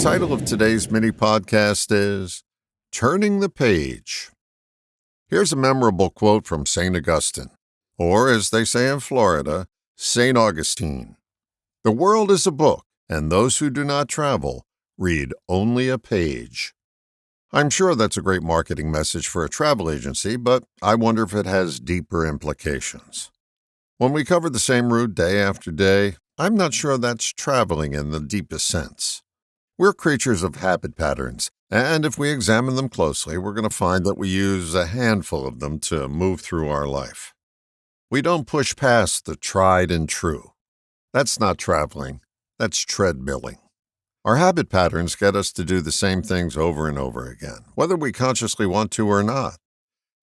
title of today's mini podcast is Turning the Page. Here's a memorable quote from St. Augustine, or as they say in Florida, St. Augustine. The world is a book, and those who do not travel read only a page. I'm sure that's a great marketing message for a travel agency, but I wonder if it has deeper implications. When we cover the same route day after day, I'm not sure that's traveling in the deepest sense. We're creatures of habit patterns, and if we examine them closely, we're going to find that we use a handful of them to move through our life. We don't push past the tried and true. That's not traveling, that's treadmilling. Our habit patterns get us to do the same things over and over again, whether we consciously want to or not.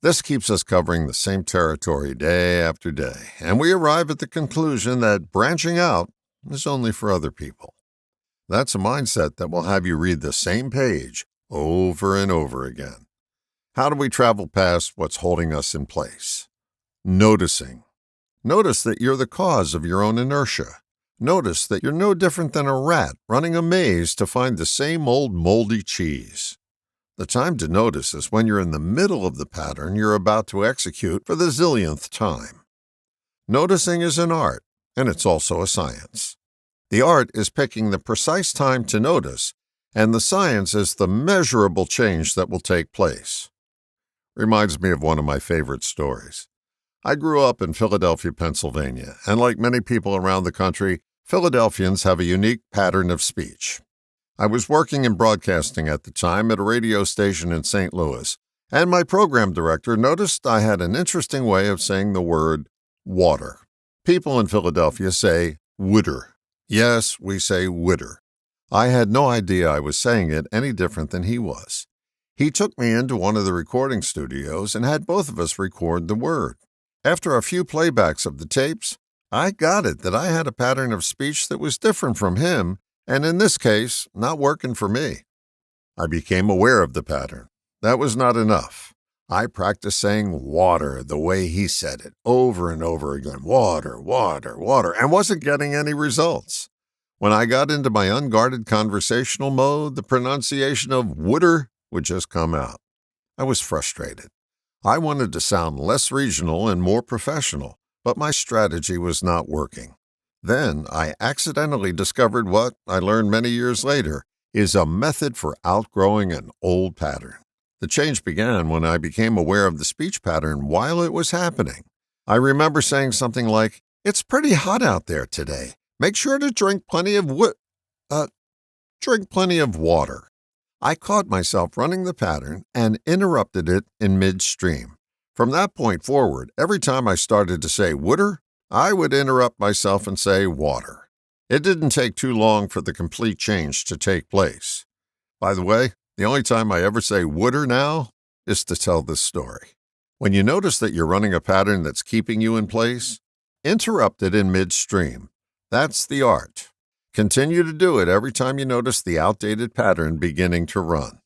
This keeps us covering the same territory day after day, and we arrive at the conclusion that branching out is only for other people. That's a mindset that will have you read the same page over and over again. How do we travel past what's holding us in place? Noticing. Notice that you're the cause of your own inertia. Notice that you're no different than a rat running a maze to find the same old moldy cheese. The time to notice is when you're in the middle of the pattern you're about to execute for the zillionth time. Noticing is an art, and it's also a science. The art is picking the precise time to notice, and the science is the measurable change that will take place. Reminds me of one of my favorite stories. I grew up in Philadelphia, Pennsylvania, and like many people around the country, Philadelphians have a unique pattern of speech. I was working in broadcasting at the time at a radio station in St. Louis, and my program director noticed I had an interesting way of saying the word water. People in Philadelphia say widder. Yes, we say widder. I had no idea I was saying it any different than he was. He took me into one of the recording studios and had both of us record the word. After a few playbacks of the tapes, I got it that I had a pattern of speech that was different from him, and in this case, not working for me. I became aware of the pattern. That was not enough. I practiced saying water the way he said it, over and over again, water, water, water, and wasn't getting any results. When I got into my unguarded conversational mode, the pronunciation of wooder would just come out. I was frustrated. I wanted to sound less regional and more professional, but my strategy was not working. Then I accidentally discovered what I learned many years later is a method for outgrowing an old pattern. The change began when I became aware of the speech pattern while it was happening. I remember saying something like, "It's pretty hot out there today. Make sure to drink plenty of water." I caught myself running the pattern and interrupted it in midstream. From that point forward, every time I started to say wooder, I would interrupt myself and say water. It didn't take too long for the complete change to take place. By the way, the only time I ever say wooder now is to tell this story. When you notice that you're running a pattern that's keeping you in place, interrupt it in midstream. That's the art. Continue to do it every time you notice the outdated pattern beginning to run.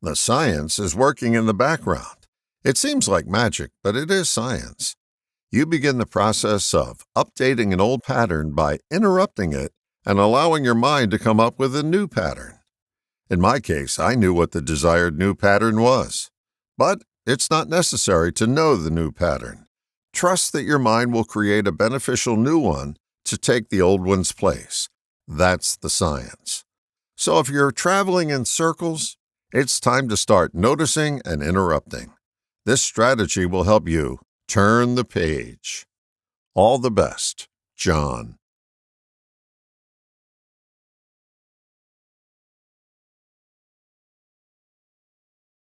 The science is working in the background. It seems like magic, but it is science. You begin the process of updating an old pattern by interrupting it and allowing your mind to come up with a new pattern. In my case, I knew what the desired new pattern was. But it's not necessary to know the new pattern. Trust that your mind will create a beneficial new one to take the old one's place. That's the science. So if you're traveling in circles, it's time to start noticing and interrupting. This strategy will help you turn the page. All the best, John.